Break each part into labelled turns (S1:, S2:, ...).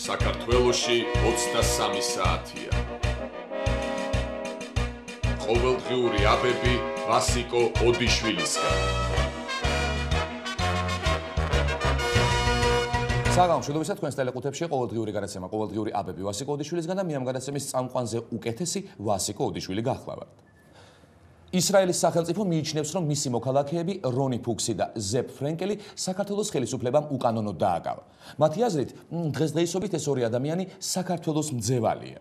S1: საქართველოში 23 საათია. ყოველდღიური აბები ვასიკო ოდიშვილისგან.
S2: საგამშვიდობისა თქვენს ტელეკუთებში ყოველდღიური გადაცემა ყოველდღიური აბები ვასიკო ოდიშვილისგან და მე ამ გადაცემის წამყვანზე უკეთესი ვასიკო ოდიშვილი გახლავართ. ისრაელის სახელმწიფო მიიჩნევს, რომ მისი მოქალაქეები რონი ფუქსი და ზეპ ფრენკელი საქართველოს ხელისუფლებამ უკანონოდ დააკავა. მათი აზრით, დღესდღეობით ეს ორი ადამიანი საქართველოს მძევალია.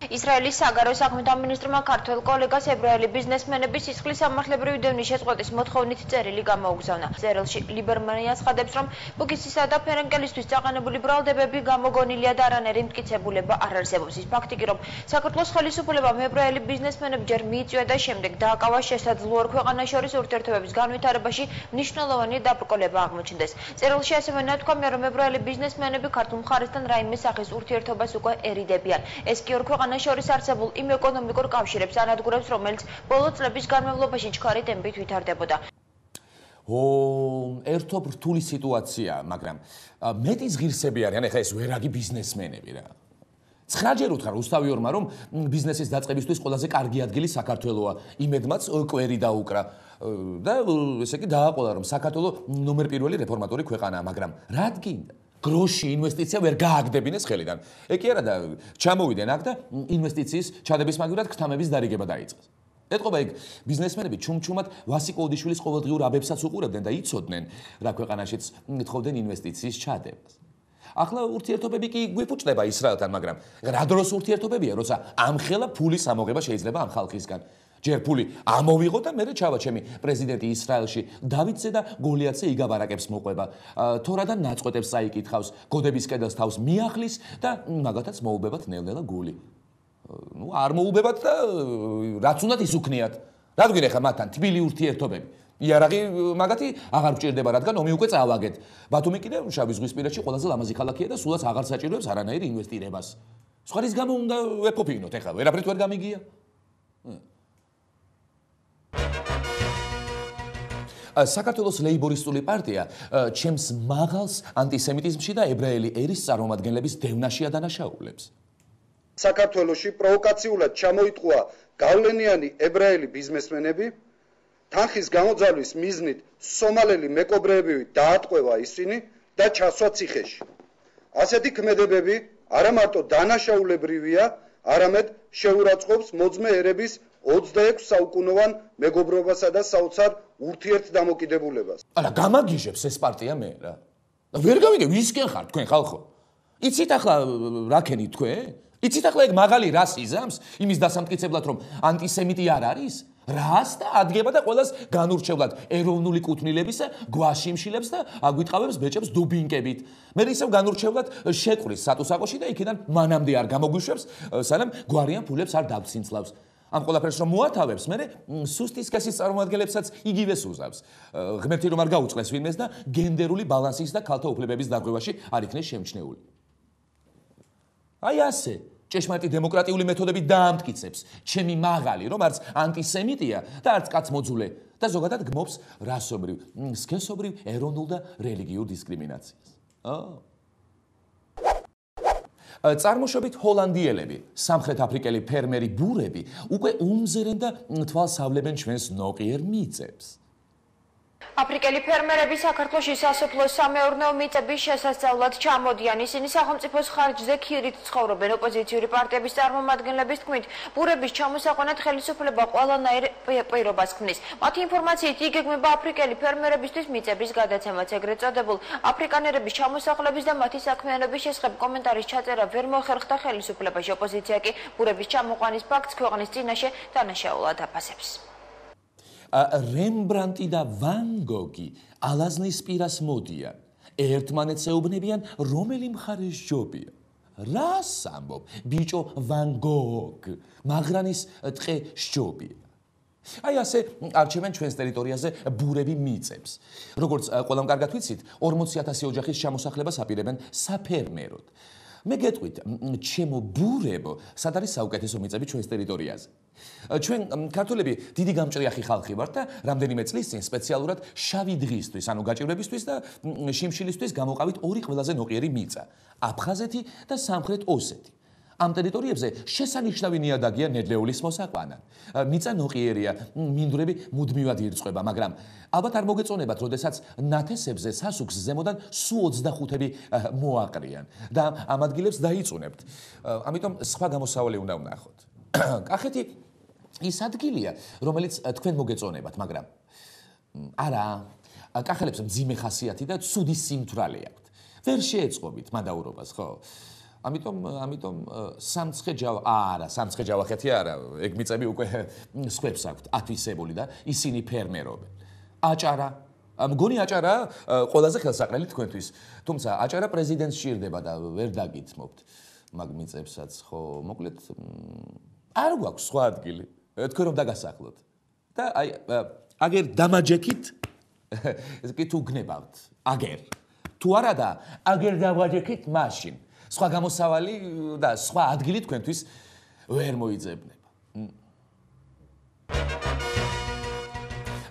S3: ისრაელის საგარეო საქმეთა მინისტრმა ქართველ კოლეგას ებრაელი ბიზნესმენების სისხლის სამართლებრივი დევნის შეწყვეტის მოთხოვნით წერილი გამოუგზავნა. წერილში ლიბერმანი აცხადებს, რომ ფუქსისა და ფრენკელისთვის წაყენებული ბრალდებები გამოგონილია და არანაირი მტკიცებულება არ არსებობს. ის ფაქტი კი, რომ საქართველოს ხელისუფლებამ ებრაელი ბიზნესმენები ჯერ მიიწვია და შემდეგ დააკავა, შესაძლოა ორ ქვეყანას შორის ურთიერთობების განვითარებაში მნიშვნელოვანი დაბრკოლება აღმოჩნდეს. წერილში ასევე ნათქვამია, რომ ებრაელი ბიზნესმენები ქართულ მხარესთან რაიმე სახის ურთიერთობას უკვე ერიდებიან. ეს კი ორ ქვეყანას შორის არსებულ იმ ეკონომიკურ კავშირებს ანადგურებს, რომელიც ბოლო წლების განმავლობაში ჩქარი ტემპით ვითარდებოდა.
S2: ერთობ რთული სიტუაცია, მაგრამ მეტის ღირსები არიან ახლა ეს ვერაგი ბიზნესმენები რა. 9-ჯერ უთხრა რუსთავიორმა, რომ ბიზნესის დაწყებისთვის ყველაზე კარგი ადგილი საქართველოა. იმედმაც კვერი დაუკრა და ესე იგი დააყოლა, რომ საქართველო ნომერ პირველი რეფორმატორი ქვეყანაა, მაგრამ რა გინდა? გროში ინვესტიცია ვერ გააგდებინეს ხელიდან. კი არა და ჩამოვიდნენ აქ და ინვესტიციის ჩადების მაგივრად ქთამების დარიგება დაიწყეს. ეთყობა იქ ბიზნესმენები ჩუმჩუმად ვასიკო ოდიშვილის ყოველდღიურ აბებსაც უყურებდნენ და იცოდნენ, რა ქვეყანაშიც თხოვდნენ ინვესტიციის ჩადებას. ახლა ურთიერთობები კი გვიფუჭდება ისრაელთან, მაგრამ რა დროს ურთიერთობებია, როცა ამხელა ფულის ამოღება შეიძლება ამ ხალხისგან. ჯერ ფული ამოვიღო და მერე ჩავა ჩემი პრეზიდენტი ისრაელში დავითზე და გოლიათზე იგავარაკებს მოყვება. თორა და ნაწყვეტებს წაიკითხავს, გოდების კედელს თავს მიახლის და მაგათაც მოუბებათ ნელ-ნელა გული. არ მოუბებათ და რაც უნდათ ის უქნიათ. რა თქვენ ახლა მათთან თბილი ურთიერთობები? იარაღი მაგათი აღარ გჭირდება, რადგან ომი უკვე წავაგეთ. ბათუმი კიდევ შავი ზღვისპირეთში ყველაზე ლამაზი ქალაქია და სულაც აღარ საჭიროებს არანაირ ინვესტირებას. სხვა რის გამო უნდა ვეფოფინოთ ახლა? ვერაფრით ვერ გამიგია? საქართველოს ლეიბორისტული პარტია ჩემს მაღალს ანტისემიტიზმში და ებრაელი ერის წარმომადგენლების დევნაშია დანაშაულებს.
S4: საქართველოში პროვოკაციულად ჩამოიტყუა გავლენიანი ებრაელი ბიზნესმენები, თანხის გამოძალვის მიზნით სომალელი მეკობრეები დაატყვევა ისინი და ჩასვა ციხეში. ასეთი ქმედებები არა მარტო დანაშაულებრივია, არამედ შეურაცხყოფს მოძმე ერების 26 საუკუნოვან მეგობრობასა და საოცარ ურთიერთდამოკიდებულებას.
S2: არა, გამაგიჟებს ეს პარტია მე რა. ვერ გავიგე, ვისკენ ხარ თქვენ ხალხო? იცით ახლა რა ქენით თქვენ? იცით ახლა ეგ მაღალი რას იზამს? იმის დასამტკიცებლად, რომ ანტისემიტი არ არის? რას და ადგება და ყველას განურჩევლად ეროვნული კუთვნილებისა გვაშიმშილებს და აგვიტყავებს ბეჭებს დუბინკებით. მე ისევ განურჩევლად შეკვრის სატუსაღოში და იქიდან მანამდე არ გამოგვიშვებს, სანამ გვარიან ფულებს არ დავცინცლავს. ამ ყველაფერს რომ მოათავებს, მე სუსტის კასის წარმომადგენლებსაც იგივეს უზავს. ღმერთი რომ არ გაუწყლეს ვინმეს და გენდერული ბალანსის და ქალთა უფლებების დარღვევაში არ იქნეს შემჩნეული. აი ასე, ჭეშმარიტი დემოკრატიული მეთოდები დაამტკიცებს ჩემი მაღალი, რომ არც ანტისემიტია და არც კაცმოძულე და ზოგადად გმობს რასობრივ, სქესობრივ, ეროვნულ და რელიგიურ დისკრიმინაციას. წარმოშობით ჰოლანდიელები, სამხრეთ აფრიკელი ფერმერი ბურები უკვე უმზერენ და თვალს ავლებენ ჩვენს ნოყიერ მიწებს.
S3: აფრიკელი ფერმერები საქართველოში სასოფლო სამეურნეო მიწების შესასწავლად ჩამოდიან. ისინი სახელმწიფოს ხარჯზე ქირით ცხოვრობენ. ოპოზიციური პარტიების წარმომადგენლების თქმით, ბურების ჩამოსაყვანად ხელისუფლება ყველანაირ პირობას ქმნის. მათი ინფორმაციით იგეგმება აფრიკელი ფერმერებისთვის მიწების გადაცემაც. ეგრეთ წოდებულ აფრიკანერების ჩამოსახლების და მათი საქმიანობის შესახებ კომენტარის ჩაწერა ვერ მოხერხდა ხელისუფლებაში. ოპოზიცია კი ბურების ჩამოყვანის ფაქტს ქვეყნის წინაშე დანაშაულად აფასებს.
S2: რემბრანტი და ვან გოგი ალაზნის პირას მოდიან. ერთმანეთს ეუბნებიან, რომელი მხარეს ჯობია. რას ამბობ, ბიჭო ვან გოგ, მაგრანის ტყე სჯობია. აი ასე არჩევენ ჩვენს ტერიტორიაზე ბურები მიწებს. როგორც ყველამ კარგად ვიცით, 40,000 ოჯახის ჩამოსახლებას აპირებენ საფერმეროდ. მე გეტყვით, ჩემო ბურებო, სად არის საუკეთესო მიწები ჩვენს ტერიტორიაზე? ჩვენ ქართველები დიდი გამჭრიახი ხალხი ვართ და რამდენიმე წლის წინ სპეციალურად შავი დღისთვის, ანუ გაჭირვებისთვის და შიმშილისთვის გამოყავით ორი ყველაზე ნოყიერი მიწა: აფხაზეთი და სამხრეთ ოსეთი. ამ ტერიტორიებზე შესანიშნავი ნიადაგია ნედლეულის მოსაყვანად. მიწა ნოყიერია, მინდვრები მუდმივად ირწყვება, მაგრამ ალბათ არ მოგეწონებათ, როდესაც ნათესებზე სასუქს ზემოდან სუ 25-ები მოაყრიან და ამ ადგილებს დაიწუნებთ. ამიტომ სხვა გამოსავალი უნდა ვნახოთ. კახეთი ის ადგილია, რომელიც თქვენ მოგეწონებათ, მაგრამ არა, კახელებს მძიმე ხასიათი და ცუდი სიმთვრალე აქვთ. ვერ შეეწყობით მანდაურობას, ხო? ამიტომ სამცხე ჯავახეთი არა, ეგ მიწები უკვე სხვებს აქვთ ათვისებული და ისინი ფერმერობენ. აჭარა, მგონი აჭარა ყველაზე ხელსაყრელი თქვენთვის, თუმცა აჭარა პრეზიდენტს სჭირდება და ვერ დაგითმობთ მაგ მიწებსაც, ხო, მოკლედ არ გვაქვს სხვა ადგილი, თქვენ რომ დაგასახლოთ. და აი, აგერ დამაჯექით, კი თუ გნებავთ, აგერ. თუ არა და აგერ დავაჯექით მაშინ. სხვა გამოსავალი და სხვა ადგილი თქვენთვის ვერ მოიძებნება.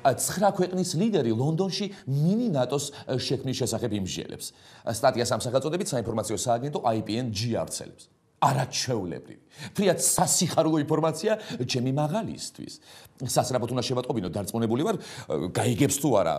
S2: 9 ქვეყნის ლიდერი ლონდონში მინი ნატოს შექმნის შესახებ იმსჯელებს. სტატიას ამ სახელწოდებით საინფორმაციო სააგენტო IPN გაავრცელებს. არაჩვეულებრივი. ფრიად სასიხარულო ინფორმაცია ჩემი მაღალისთვის. სასწრაფოდ უნდა შევატყობინო, დარწმუნებული ვარ, გაიგებს თუ არა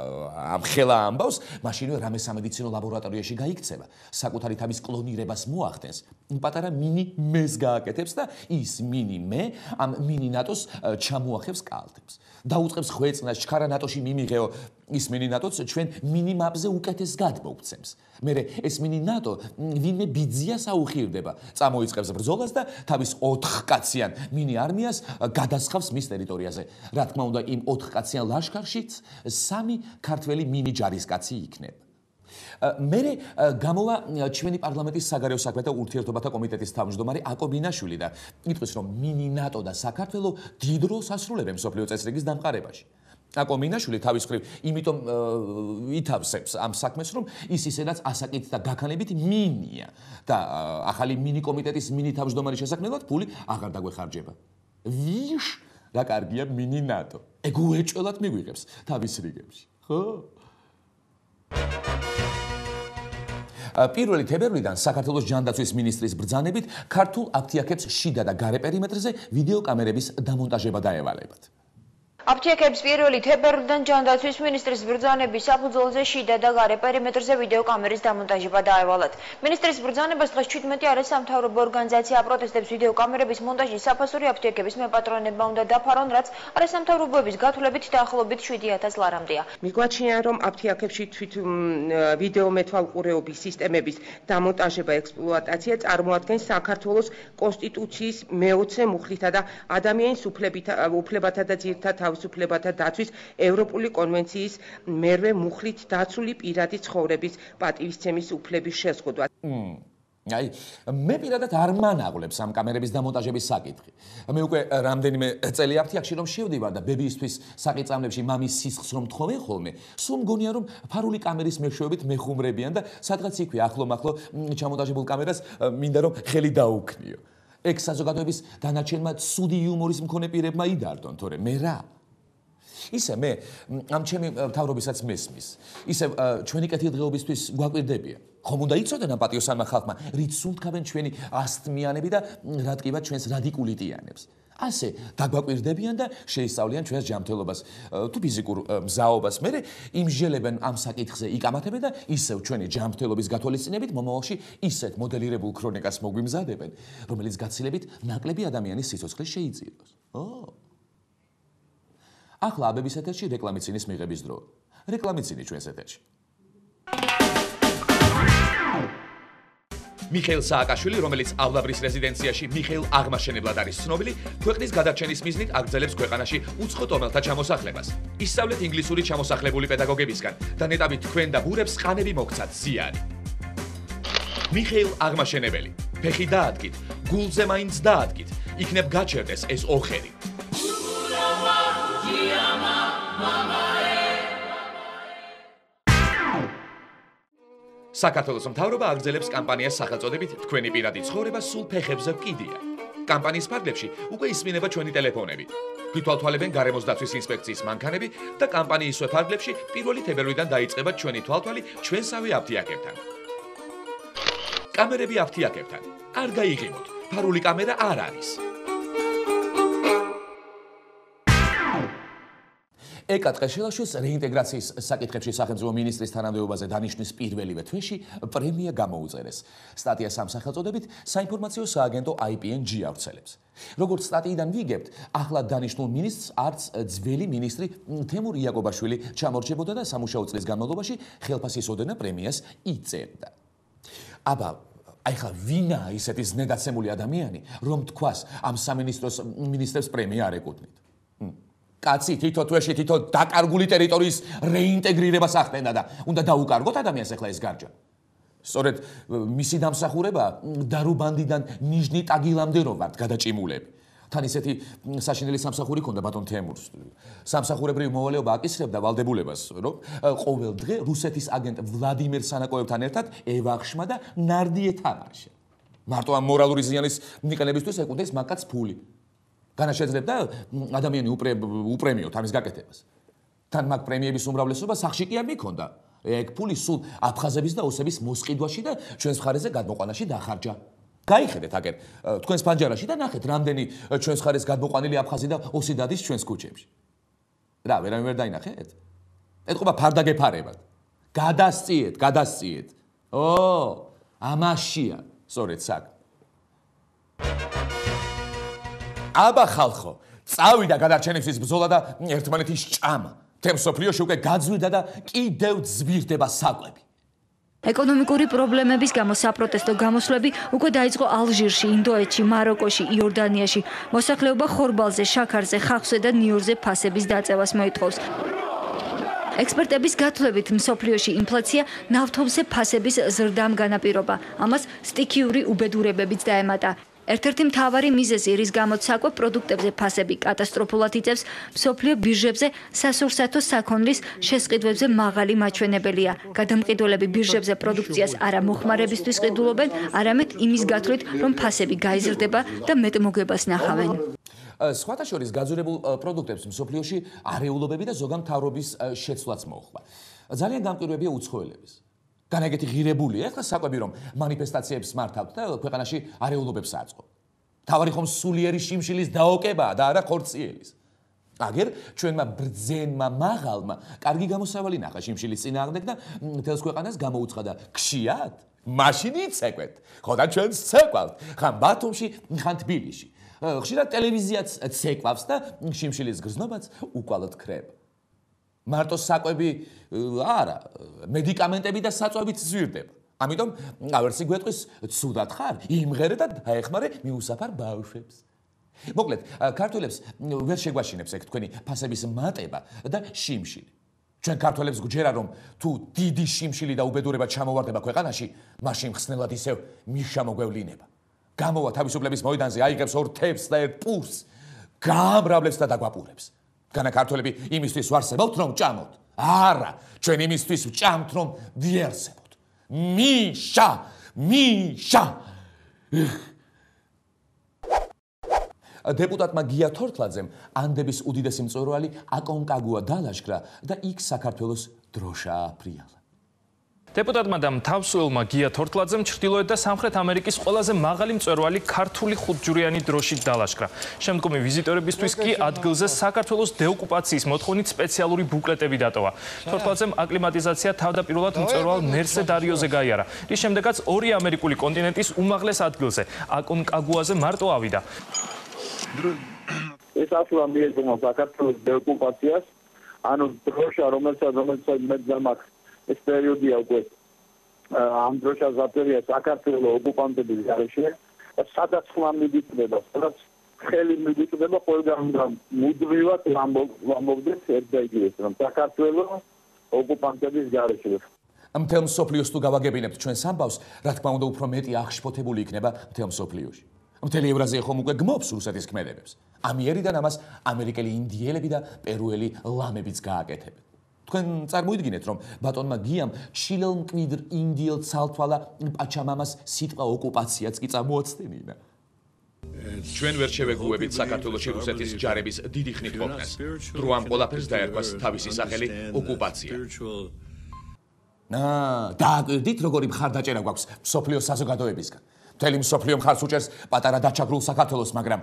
S2: ამ ხელა ამბავს, მაშინვე რამე სამედიცინო ლაბორატორიაში გაიქცევა. საკუთარი თავის კლონირებას მოახდენს. პატარა მინი მეს გააკეთებს და ის მინი მე ამ მინი ნატოს ჩამოახევს კალთებს. დაუწყებს ხვეწნას ჩქარა ნატოში მიმიღეო ის მინი ნატოც ჩვენ მინი მაპზე უკეთეს გადმოგცემს. მერე ეს მინი ნატო ვინმე ბიძიას აუხირდება, წამოიწყებს ბრძოლას და თავის 4 კაციან მინი არმიას გადასხავს მის ტერიტორიაზე. რა თქმა უნდა, იმ 4 კაციან ლაშქარშიც 3 ქართველი მინი ჯარისკაცი იქნება. მერე გამოვა ჩვენი პარლამენტის საგარეო საქმეთა ურთიერთობათა კომიტეტის თავმჯდომარე აკობინაშვილი და იტყვის, რომ მინი ნატო და საქართველო დიდ როლს ასრულებენ მსოფლიო წესრიგის დამყარებაში. აკობინაშვილი თავის მხრივ იმიტომ ითავსებს ამ საქმეს, რომ ის ისედაც ასაკით და გაქანებით მინია და ახალი მინი კომიტეტის მინი თავმჯდომარის შესაქმნელად ფული აღარ დაგვეხარჯება. ვიშ, რა კარგია მინი ნატო. ეგ უეჭველად მიგვიღებს თავის რიგებში, ხო? 1 თებერვლიდან საქართველოს ჯანდაცვის მინისტრის ბრძანებით ქართულ აფთიაქებს შიდა და გარე პერიმეტრზე ვიდეო კამერების დამონტაჟება დაევალებათ.
S3: აფთიაქებს 1 თებერვლიდან ჯანდაცვის მინისტრის ბრძანების საფუძველზე შიდა და გარე პერიმეტრზე ვიდეო კამერის დამონტაჟება დაევალათ. მინისტრის ბრძანებას დღეს 17 არასამთავრობო ორგანიზაცია აპროტესტებს ვიდეო კამერების მონტაჟის საფასური აფთიაქების მეპატრონებმა უნდა დაფარონ, რაც არასამთავრობოების გათვლებით დაახლოებით 7000 ლარამდეა.
S5: მიგვაჩნია, რომ აფთიაქებში თვით ვიდეო მეთვალყურეობის სისტემების დამონტაჟება ექსპლუატაცია წარმოადგენს საქართველოს კონსტიტუციის მე-20 მუხლითა და ადამიანის უფლებათა და ძირითად თავისუფლებათა დაცვის ევროპული კონვენციის მერვე მუხლით დაცული პირადი ცხოვრების პატივისცემის უფლების შეზღუდვა.
S2: აი, მე პირადად არ მანაღლებს ამ კამერების დამონტაჟების საკითხი. მე უკვე რამდენიმე წელი აფთიაქში რომ შევდივარ და ბებისთვის საყიწამლებში მამის სისხლს რომ თხოვენ ხოლმე, სულ მგონია რომ ფარული კამერის მეშვეობით მეხუმრებიან და სადღაც იქვე ახლო-მახლო ჩამონტაჟებულ კამერას მინდა რომ ხელი დაუქნიო. ეგ საზოგადოების დანარჩენმა ცუდი იუმორის მქონე პირებმა იდარდონ, თორე მე რა? ისე მე ამ ჩემი მთავრობისაც მესმის. ისე ჩვენი კეთილდღეობისთვის გვაკვირდებიან. ხომ უნდა იცოდენ ამ პატიოსანმა ხალხმა, რით სუნთქავენ ჩვენი ასთმიანები და რა ტკივათ ჩვენს რადიკულიტიანებს. ასე დაგვაკვირდებიან და შეისწავლიან ჩვენს ჯანმრთელობას, თუ ფიზიკურ მზაობას. მერე იმსჯელებენ ამ საკითხზე იკამათებენ და ისევ ჩვენი ჯანმრთელობის გათვალისწინებით მომავალში ისეთ მოდელირებულ ქრონიკას მოგვიმზადებენ, რომელიც გაცილებით ნაკლები ადამიანის სიცოცხლეს შეიწიროს. ახლა აბების ეთერში რეკლამიცინის მიღების დრო. რეკლამიცინი ჩვენს ეთერში. მიხეილ სააკაშვილი, რომელიც ავლაბრის რეზიდენციაში მიხეილ აღმაშენებლად არის ცნობილი, ქვეყნის გადარჩენის მიზნით აგრძელებს ქვეყანაში უცხო ტომელთა ჩამოსახლებას. ისწავლეთ ინგლისური ჩამოსახლებული პედაგოგებისგან და ნეტავით თქვენ და ბურებს ყანები მოგცათ ზიანი. მიხეილ აღმაშენებელი, ფეხი დაადგით, გულზე მაინც დაადგით, იქნებ გაჩერდეს ეს ოხერი. საქართველოს მთავრობა აგრძელებს კამპანიას სახელწოდებით თქვენი პირადი ცხოვრება სულ ფეხებზე ვკიდია. კამპანიის ფარგლებში უკვე ისმინება ჩვენი ტელეფონები. გითვალთვალებენ გარემოს დაცვის ინსპექციის მანქანები და კამპანიისვე ფარგლებში 1 თებერვლიდან დაიწყება ჩვენი თვალთვალი ჩვენსავე აფთიაქებთან. კამერები აფთიაქებთან. არ გაიღიმოთ, ფარული კამერა არ არის. ეკა ტყეშელაშვილს რეინტეგრაციის საკითხებში სახელმწიფო მინისტრის თანამდებობაზე დანიშნვის პირველივე თვეში პრემია გამოუწერეს. სტატია სამსახელწოდებით საინფორმაციო სააგენტო IPNG ავრცელებს. როგორც სტატიიდან ვიგებთ, ახლად დანიშნულ მინისტრს არც ძველი მინისტრი თემურ იაკობაშვილი ჩამორჩებოდა და სამუშაო წლის განმავლობაში ხელფასის ოდენა პრემიას იწერდა. აბა ახლა ვინაა ისეთი ზნედაცემული ადამიანი, რომ თქვას ამ სამინისტროს მინისტრებს პრემია არ ეკუთვნით? კაცი თითო თვეში თითო დაკარგული ტერიტორიის რეინტეგრირებას ახდენდა და უნდა დაუკარგოთ ადამიანს ახლა ეს გარჯა. სწორედ მისი დამსახურება დარუბანდიდან ნიჟნი ტაგილამდე რომ ვართ გადაჭიმულები. თან ისეთი საშინელი სამსახური ქონდა ბატონ თემურს. სამსახურებრივი მოვალეობა აკისრებდა ვალდებულებას, რომ ყოველ დღე რუსეთის აგენტ ვლადიმერ სანაკოევთან ერთად ევახშმა და ნარდი ეთამაშა. მარტო ამ მორალური ზიანის მიყენებისთვის ეკუთვნის მაგაც ფული. განაშეძლებდა ადამიანი უპრემიოთ ამის გაკეთებას. თან მაგ პრემიების უმრავლესობა სახში კი არ მიქონდა. ეგ ფული სულ აფხაზების და ოსების მოსყიდვაში და ჩვენს მხარეზე გადმოყვანაში დახარჯა. გაიხედეთ აგერ თქვენს ფანჯარაში და ნახეთ რამდენი ჩვენს მხარეს გადმოყვანილი აფხაზი და ოსი დადის ჩვენს ქუჩებში. რა, ვერავინ ვერ დაინახეთ? ეთყობა ფარდაგეფარებად. გადასწიეთ. ამაშია, სწორედ საკ. აბა ხალხო, წავიდა გადარჩენისთვის ბრძოლა და ერთმანეთის ჭამა. თემ სოფლიოში უკვე გაძვირდა და კიდევ ძვირდება საკვები.
S6: ეკონომიკური პრობლემების გამო საპროტესტო გამოსვლები უკვე დაიწყო ალჟირში, ინდოეთში, მაროკოში, იორდანიაში. მოსახლეობა ხორბალზე, შაქარზე, ხავსზე და ნიორზე ფასების დაწევას მოითხოვს. ექსპერტების გათვლებით მსოფლიოში ინფლაცია ნავთობზე ფასების ზრდამ განაპირობა. ამას სტიქიური უბედურებებიც დაემატა. ერთ-ერთი მთავარი მიზეზი, რის გამოც საკვებ პროდუქტებზე ფასები კატასტროფულად იწევს, მსოფლიო ბირჟებზე სასურსათო საქონლის შესყიდვებზე მაღალი მაჩვენებელია. გადამყიდველები ბირჟებზე პროდუქციას არა მოხმარებისთვის ყიდულობენ, არამედ იმის გათვლით, რომ ფასები გაიზრდება და მეტმოგებას ნახავენ.
S2: სხვათა შორის გაძვირებულ პროდუქტებს მსოფლიოში არეულობები და ზოგან მთავრობის შეცვლაც მოხდა. ძალიან გამყირვებია უცხოელების. განაგეთი ღირებულია, ახლა საკვები რომ მანიფესტაციებს მართავთ და ქვეყანაში არეულობებს აწყო. თავარი ხომ სულიერი შიმშილის დაოკებაა და არა ხორციელის. აგერ ჩვენმა ბრძენმა მაღალმა კარგი გამოსავალი ნახა შიმშილის წინააღმდეგ და მთელს ქვეყანას გამოუცხადა გშიათ, მაშინ იცეკვეთ. ხო და ჩვენს ცეკვავთ, ხან ბათუმში, ხან თბილისში. ხშირად ტელევიზიაც ცეკვავს და შიმშილის გრძნობაც უკვალოდ ქრება. მარტო საკვები არა, მედიკამენტები და საწვევით ზვირდება. ამიტომ ავერსი გვეტყვის ცუდად ხარ, იმღერე და დაეხმარე მიუსაფარ ბავშვებს. მოკლედ, ქართველებს ვერ შეგვაშინებს ეგ თქვენი ფასების მატება და შიმშილი. ჩვენ ქართველებს გვჯერა რომ თუ დიდი შიმშილი და უბედურება ჩამოვარდება ქვეყანაში, მაშინ ხსნელად ისევ მიშა მოგვევლინება. გამოვა თავისუფლების მოედანზე, აიღებს ორ თებს და ერთ პურს, გაამრავლებს და დაგვაპურებს. განა ქართველები იმისთვის ვარსებობთ რომ ჭამოთ. არა, ჩვენ იმისთვის ვჭამთ რომ ვიერსებოთ. მიშა! დეპუტატმა გია თორთლაძემ ანდების უდიდესი მწვერვალი აკონკაგუა დალაშქრა და იქ საქართველოს დროშა აფრიალა.
S7: დეპუტატმა და მთავსუელმა გია თორთლაძემ ჩრდილოეთ და სამხრეთ ამერიკის ყველაზე მაღალი მწვერვალი ქართული ხუთჯვრიანი დროშით დალაშქრა. შემდგომი ვიზიტორებისთვის კი ადგილზე საქართველოს დეოკუპაციის მოთხოვნით სპეციალური ბუკლეტები დატოვა. თორთლაძემ აკლიმატიზაცია თავდაპირველად მწვერვალ მერსედარიოზე გაიარა, რის შემდეგაც ორი ამერიკული კონტინენტის უმაღლეს ადგილზე, აკონკაგუაზე მარტო ავიდა.
S8: ეს ახლა მიეძღვნა საქართველოს დეოკუპაციას, ანუ დროშა, რომელსაც მეძამახ ეს პერიოდია უკვე ამ დროშას აფერია საქართველოს ოკუპანტების გარეშე და სადაც ხმა მიდიჭდება, სადაც ხელი მიდიჭდება, ყველგან მუდმივად ვამბობდეთ ერთ და იგივეს, რომ საქართველოს ოკუპანტების გარეშე.
S2: მთელ მსოფლიოს თუ გავაგებინებთ ჩვენს ამბავს, რა თქმა უნდა უფრო მეტი აღშფოთებული იქნება მთელ მსოფლიოში. მთელი ევრაზია ხომ უკვე გმობს რუსეთის ქმედებებს. ამიერიდან ამას ამერიკელი ინდიელები და პერუელი ლამებიც გააკეთებენ. თქვენ წარმოიდგინეთ, რომ ბატონმა გიამ ჩილელმკვიდრ ინდიელ ცალთვალა პაჩამამას სიტყვა ოკუპაციაც კი წამოაცდენინა.
S1: ჩვენ ვერ შევეგუებით საქართველოში რუსეთის ჯარების დიდი ხნით ყოფნას. დრო ამ ყველაფერს დაერქვას თავისი სახელი ოკუპაცია.
S2: დააკვირდით, როგორი მხარდაჭერა გვაქვს მსოფლიოს საზოგადოებისგან. მთელი მსოფლიო მხარს უჭერს პატარა დაჩაგრულ საქართველოს, მაგრამ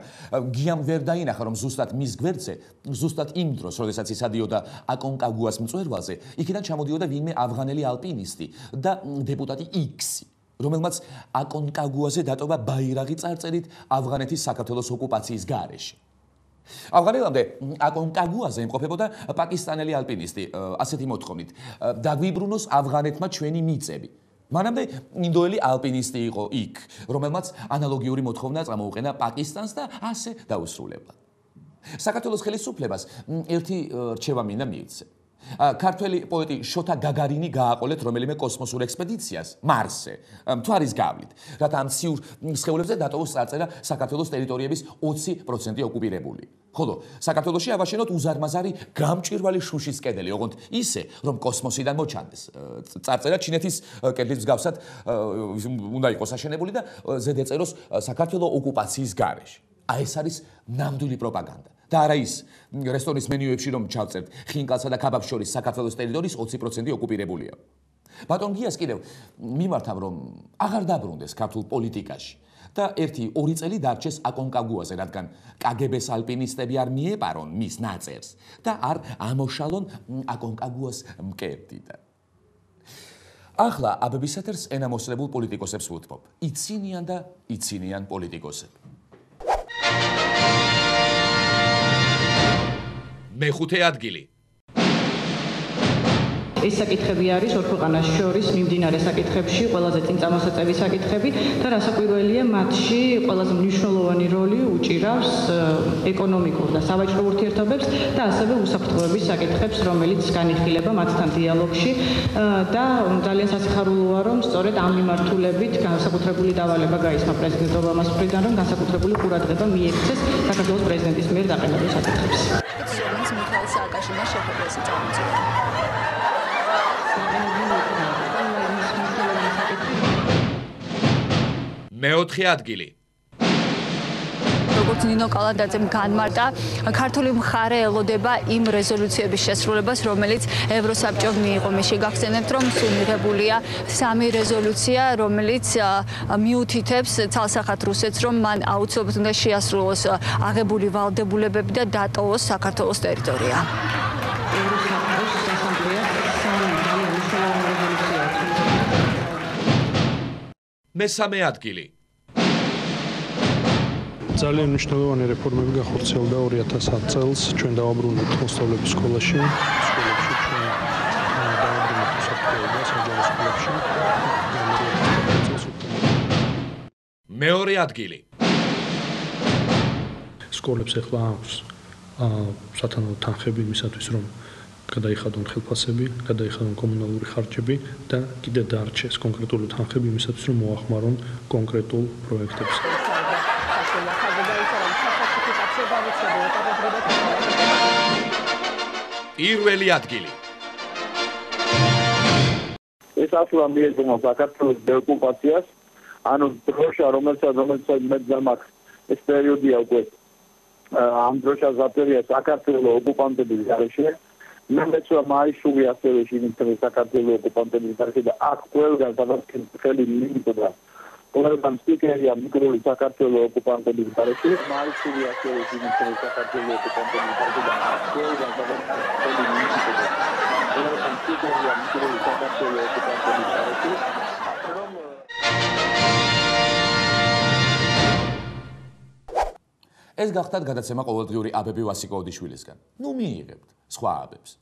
S2: გიამ ვერ დაინახა, რომ ზუსტად მის გვერდზე, ზუსტად იმ დროს, როდესაც ის ადიოდა აკონკაგუას მწვერვალზე, იქიდან ჩამოდიოდა ვინმე ავღანელი ალპინისტი და დეპუტატი იქსი, რომელმაც აკონკაგუაზე დატოვა ბაირაღი წარწერით ავღანეთის საქართველოს ოკუპაციის გარეშე. ავღანელამდე აკონკაგუაზე იმყოფებოდა პაკისტანელი ალპინისტი, ასეთი მოთხოვნით: დაგვიბრუნოს ავღანეთმა ჩვენი მიწები. მანამდე ინდოელი ალპინისტი იყო იქ, რომელმაც ანალოგიური მოთხოვნა წამოუყენა პაკისტანს და ასე დაუსრულებლა. საქართველოს ხელისუფლებას ერთი რჩევა მინდა მიეცე. ქართველი პოეტი შოთა გაგარინი გააყოლეთ რომელიმე კოსმოსურ ექსპედიციას მარსზე, მთვარის გავლით, რათა ამ ციურ სხეულებზე დატოვოს წარწერა საქართველოს ტერიტორიების 20% ოკუპირებული. ხოლო საქართველოში ავაშენოთ უზარმაზარი გამჭვირვალე შუშის კედელი, ოღონდ ისე, რომ კოსმოსიდან მოჩანდეს. წარწერა ჩინეთის კედლის მსგავსად უნდა იყოს აშენებული და ზედეწეროს საქართველოს ოკუპაციის გარეშე. ეს არის ნამდვილი პროპაგანდა. და არა ის რესტორნის მენიუებში რომ ჩავწერთ ხინკალსა და ქაბაბს შორის საქართველოს ტერიტორიის 20% ოკუპირებულია. ბატონ გიას კიდევ მიმართავ რომ აღარ დაბრუნდეს ქართულ პოლიტიკაში და 1-2 წელი დარჩეს აკონკაგუაზე, რადგან კგბ-ს ალპინისტები არ მიეპარონ მის ნაწერს და არ ამოშალონ აკონკაგუას მკერდიდან. ახლა აბების ეთერს ენამოსლებულ პოლიტიკოსებს ვუთმობ. იცინიან და იცინიან პოლიტიკოსები.
S1: მეხუთე ადგილი.
S9: ეს საკითხები არის ორ ქვეყანას შორის მიმდინარე საკითხებში ყველაზე წინ წამოსაწევი საკითხები და რასაკვირველია მათში ყველაზე მნიშვნელოვანი როლი უჭირავს ეკონომიკურ და სავაჭრო ურთიერთობებს და ასევე უსაფრთხოების საკითხებს, რომელიც განიხილება მათთან დიალოგში და ძალიან სასიხარულოა, რომ სწორედ ამ მიმართულებით განსაკუთრებული დავალება გაისმა პრეზიდენტ ობამას მხრიდან, რომ განსაკუთრებული ყურადღება მიექცეს საქართველოს პრეზიდენტის მიერ დაყენებულ საკითხებს.
S6: მიხაილ სააკაშვილის შეხვედრაზე წამოწევა.
S1: მეოთხე ადგილი.
S6: როგორც ნინო კალანდაძემ განმარტა, ქართული მხარე ელოდება იმ რეზოლუციების შესრულებას, რომელიც ევროსაბჭომ მიიღო. მე შეგახსენებთ, რომ სულ მიღებულია 3 რეზოლუცია, რომელიც მიუთითებს ცალსახად რუსეთს, რომ მან აუცილებლად უნდა შეასრულოს აღებული ვალდებულებები და დატოვოს საქართველოს ტერიტორია.
S1: მესამე ადგილი.
S10: ძალიან მნიშვნელოვანი რეფორმები გახორციელდა 2010 წელს. ჩვენ დავაბრუნეთ მოსწავლეების სკოლაში, ჩვენ დავაბრუნეთ საფრთხეობას საჯარო სკოლებში.
S1: მეორე ადგილი.
S10: სკოლებს ახლა აქვს სათანადო თანხები იმისათვის, რომ გადაიხადონ ხელფასები, გადაიხადონ კომუნალური ხარჯები და კიდე დარჩეს კონკრეტული თანხები იმისათვის, რომ მოახმარონ კონკრეტულ პროექტებს.
S1: პირველი ადგილი.
S8: ეს ახლა მიეძღვნა საქართველოს დეოკუპაციას, ანუ დროშა, რომელსაც მეძამაქვს ეს პერიოდია უკვე ამ დროშას აფერია საქართველოს ოკუპანტების გარეშე. მეცვა მაისური ასევე შეიძლება საქართველოს ოკუპანტების გარეშე და აქ ყველგან სადაც ხელი მიიწოდა ყველგან სპიკერია მიკროლი საქართველოს ოკუპანტების გარეშე მაისური ასევე შეიძლება საქართველოს ოკუპანტების გარეშე და ყველგან სადაც ხელი მიიწოდა ყველგან სპიკერია მიკროლი საქართველოს ოკუპანტების გარეშე
S2: ეს გახდათ გადაცემა ყოველდღიური აბები ვასიკო ოდიშვილისგან. ნუ მიიღებთ სხვა აბებს.